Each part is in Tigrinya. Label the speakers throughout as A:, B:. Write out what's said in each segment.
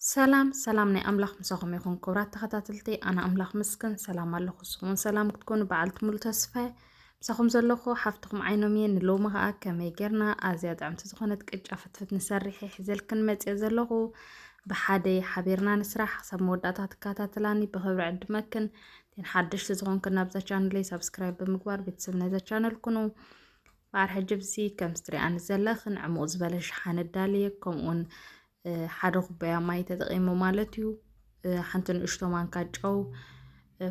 A: سلام ناي أملاخ مساكم يكون كورات تخاتلتي أنا أملاخ مسكن سلام على خصوصون سلام تكونوا بعلت مول تسفى مساكم زلخو حفتكم عينومين لومها كما يجرنا أزياد عم تزخونت كج أفتفت نسرحي حزل كلمة يزلخو بحادي حبيرنا نسرح سب موداتات كاتاتلاني بخبر عند مكن تين حدش تزخون كنا بذا channel سبسكرايب بمقبار بتسبنا ذا channel كنو بعد حجبسي كمستري أنا زلخن عموز بلش حان الدالية كمون ሓደ ኩባያ ማይ ተጠቒሙ ማለት እዩ ሓንቲ ንእሽቶ ማንካ ጨው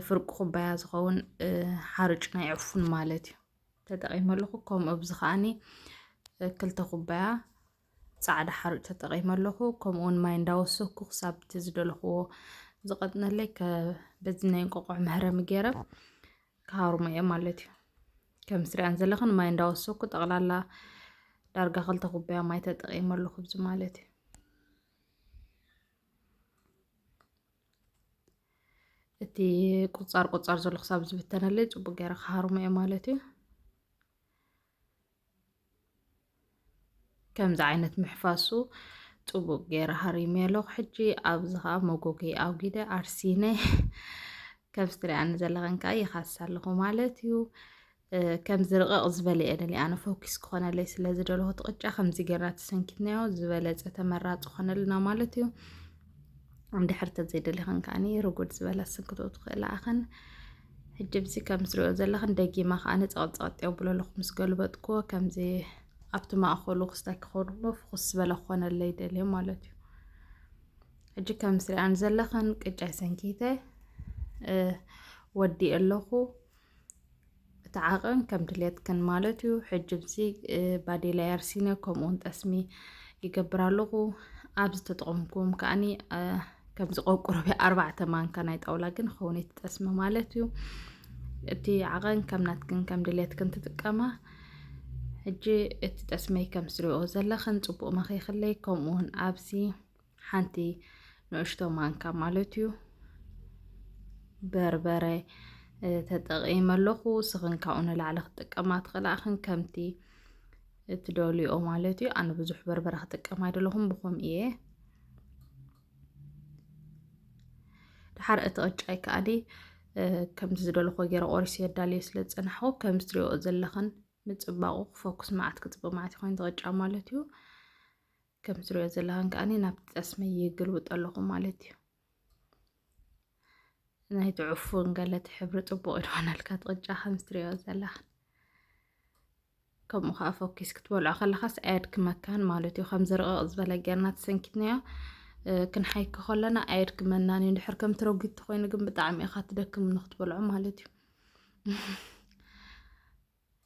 A: ፍርቂ ኩባያ ዝኸውን ሓርጭ ናይ ዕፉን ማለት እዩ ተጠቒሙ ኣለኹ ከምኡ ብዚ ከዓኒ ክልተ ኩባያ ፃዕዳ ሓርጭ ተጠቒሙ ኣለኹ ከምኡውን ማይ እንዳወሰኩ ክሳብ እቲ ዝደለኽዎ ዝቐጥነለይ በዚ ናይ እንቋቑሖ መህረሚ ገይረ ክሃርሞ እየ ማለት እዩ ከም ዝሪአን ዘለኽን ማይ እንዳወሰኩ ጠቕላላ ዳርጋ ክልተ ኩባያ ማይ ተጠቒሙ ኣለኹ ብዚ ማለት እዩ እቲ ቁፃር ዘሎ ክሳብ ዝብተነለይ ፅቡቅ ገይረ ክሃርሞ እየ ማለት እዩ ከምዚ ዓይነት ምሕፋሱ ፅቡቅ ገይረ ሃሪመ ኣለኹ ሕጂ ኣብዚ ከዓ መጎጎ ኣውጊደ ኣርሲነ ከም ዝትሪኣኒ ዘለኽን ከዓ ይኻስ ኣለኹ ማለት እዩ ከምዚ ርቕቕ ዝበለ እየ ደልየ ኣነ ፎኪስ ክኾነለይ ስለ ዝደለኹ ቅጫ ከምዚ ጌርና ተሰንኪትናዮ ዝበለፀ ተመራፂ ክኾነልና ማለት እዩ እንድሕር ተዘይደሊኽን ከዓኒ ርጉድ ዝበለ ስንክቶ ትኽእል ኣኸን ሕጂ ብዚ ከም ዝሪኦ ዘለኽን ደጊማ ከዓኒ ፀቕፀቕጥ የብሎ ኣለኹ ምስ ገልበጥክዎ ከምዚ ኣብቲ ማእኸሉ ክስታይ ክኸድሞ ፍኹስ ዝበለ ክኾነለይ ደልየ ማለት እዩ ሕጂ ከም ዝሪአን ዘለኽን ቅጫይ ሰንኪተ ወዲእ ኣለኹ እቲ ዓቐን ከም ድሌትክን ማለት እዩ ሕጂ ብዚ ባዴላ ኣርሲነ ከምኡውን ጠስሚ ይገብር ኣለኹ ኣብ ዝተጠቐምኩም ከዓኒ ከምዚ ቆርቆሮ ኣርባዕተ ማንካ ናይ ጣውላ ግን ክኸውን ይትጠስሚ ማለት እዩ እቲ ዓቐን ከም ናትክን ከም ድሌትክን ትጥቀማ ሕጂ እቲ ጠስመይ ከም ዝሪኦ ዘለኽን ፅቡቕ መኺኽለይ ከምኡውን ኣብዚ ሓንቲ ንእሽቶ ማንካ ማለት እዩ በርበረ ተጠቒመ ኣለኹ ስኽን ካብኡ ንላዕሊ ክጥቀማ ትኽእል ኣኽን ከምቲ እትደልዮ ማለት እዩ ኣነ ብዙሕ በርበረ ክጥቀም ኣይደለኹም ብኸምኡ እየ ድሓር እቲ ቅጫይ ከዓኒ ከምዚ ዝደለኹ ገይረ ቆሪሰ የዳልየ ስለ ዝፀናሕኩ ከም ዝትሪኦ ዘለኽን ምፅባቑ ክፎኩስ መዓት ክፅብቕ መዓት ይኮይኑ ቅጫ ማለት እዩ ከም ዝሪኦ ዘለኽን ከዓኒ ናብቲ ጠስመይ ይግልብጥ ኣለኹ ማለት እዩ ናይቲ ዕፉን ገለ እቲ ሕብሪ ፅቡቕ ይድኾነልካ እቲ ቅጫ ከም ዝትሪኦ ዘለኽን ከምኡ ከዓ ፎኪስ ክትበልዖ ከለኻስ ኣየድክመካን ማለት እዩ ከምዚ ርቕቕ ዝበለ ጌርና ተሰንኪትናዮ ክንሓይክ ከለና ኣየድክመናን እዩ እንድሕር ከም ትረጒድ ኮይኑ ግን ብጣዕሚ ኢኻ ትደክም ንክትበልዖ ማለት እዩ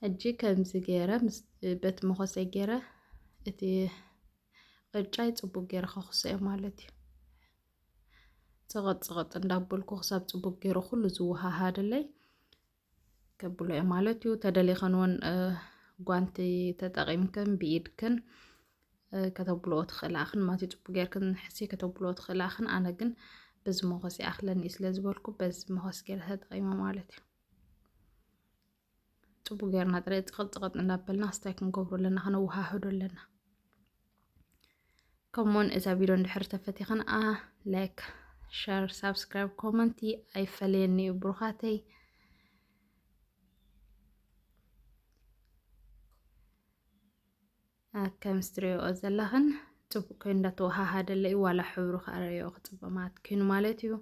A: ሕጂ ከምዚ ገይረ በቲ መኾሰይ ገይረ እቲ ቅጫይ ፅቡቅ ገይረ ከኽሰዮ ማለት እዩ ፀቐጥ እንዳበልኩ ክሳብ ፅቡቅ ገይረ ኩሉ ዝወሃሃደለይ ከብሎ እየ ማለት እዩ ተደሊኸን እውን ጓንቲ ተጠቒምክን ብኢድክን ከተብልኦ ትኽእል ኣኽን ማለት እዩ ፅቡቅ ጌርክን ሕሲ ከተብልኦ ትኽእል ኣኽን ኣነ ግን በዚ መኾሲ ኣኽለኒ ስለ ዝበልኩ በዚ መኾሲ ገይረ ተጠቒመ ማለት እዩ ፅቡቅ ጌርና ጥረ ፀቐጥ እንዳበልና ክስታይ ክንገብሮ ኣለና ክነወሃህዶ ኣለና ከምኡውን እዛ ቪድዮ እንድሕር ተፈቲኽን ላይክ ሸር ሳብስክራይብ ኮመንቲ ኣይፈለየኒ እዩ ብሩኻተይ ከም ዝትሪኦ ዘለኽን ፅቡቅ ኮይኑ እንዳተወሃሃደለይ ዋላ ሕብሩ ከረዮ ክፅብቕ ማለት ኮይኑ ማለት እዩ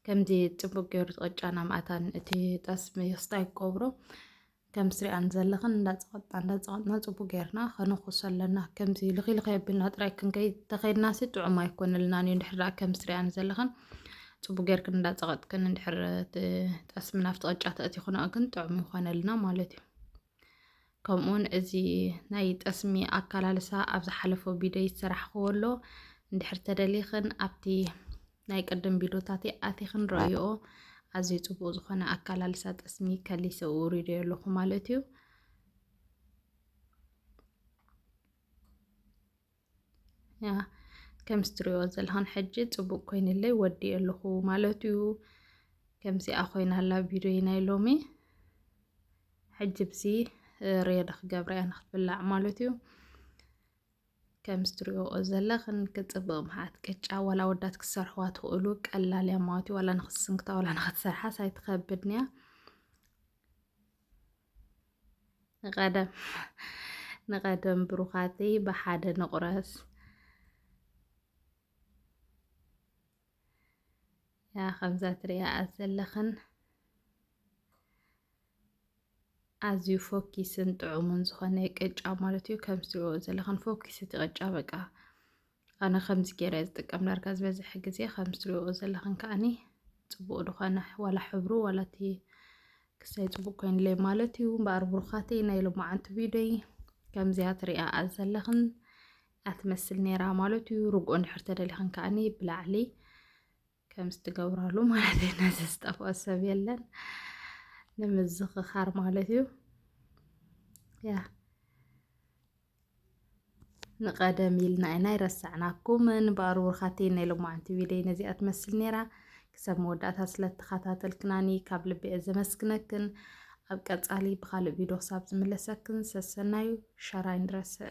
A: ከምዚ ፅቡቅ ገይሩ ቅጫና ማእታን እቲ ጠስሚ ክስታይ ክገብሮ ከም ዝሪአን ዘለኽን እንዳፀቐጥና ፅቡቅ ጌርና ከነኹሶ ኣለና ከምዚ ልኺልኺ የብልና ጥራይ ክንከይድ ተኸይድናሲ ጥዑም ኣይኮነልናን እዩ እንድሕር ከም ዝሪአን ዘለኽን ፅቡቅ ጌርክን እንዳፀቐጥክን እንድሕር ጠስሚ ናብቲ ቅጫ ተኣቲኹ ግን ጥዑም ይኾነልና ማለት እዩ ከምኡውን እዚ ናይ ጠስሚ ኣከላልሳ ኣብ ዝሓለፈ ቪድዮ ይሰራሕክዎ ኣሎ እንድሕር ተደሊኽን ኣብቲ ናይ ቅድም ቪድዮታተይ ኣቲኽን ረእዮ ኣዝዩ ፅቡቅ ዝኾነ ኣከላልሳ ጠስሚ ከሊሰ ውሪደ ኣለኹ ማለት እዩ ከም ዝትሪኦ ዘለኽን ሕጂ ፅቡቅ ኮይኑለይ ወዲእ ኣለኹ ማለት እዩ ከምዚኣ ኮይናላ ቪድዮ ናይ ሎሚ حجبسي رياض خجبري أنا خبلع مالتيو كمستريو أزلخن كتبهم هات كتشا ولا ودات كسر خوات خلوك ألا لي ماتي ولا نخصنكتا ولا نخسر حاسة يتخبرني نقدم بروخاتي بحد نقرس يا خمسة رياء أزلخن أزيو فوكيسن طعومن زخنة قجا مالتيو كمستريو أزلخن فوكيسي تقجا بقى أنا خمس كيرات تقام نركز بزي حقزي خمستريو أزلخن كأني تبقو دخانة ولا حبرو ولا تي كسي تبقو كين لي مالتيو بار بروخاتي نايلو معانت فيديو كمزيات رياء أزلخن أتمثل نيرا مالتيو رقون حرتد لخن كأني بلعلي كمستقورالو مالتي ناس استفو السبيلن نمزخ خار مالتيو يا نقدم يلنا أنا رسعناكم من بارور خاتين لو ما عندي فيديو نزي أتمثل نيرا كسب مودات هسلت خاتات الكناني قبل بإذا مسكنكن أبقى علي بخالق فيديو صاب زملسكن سسنايو شراين رسع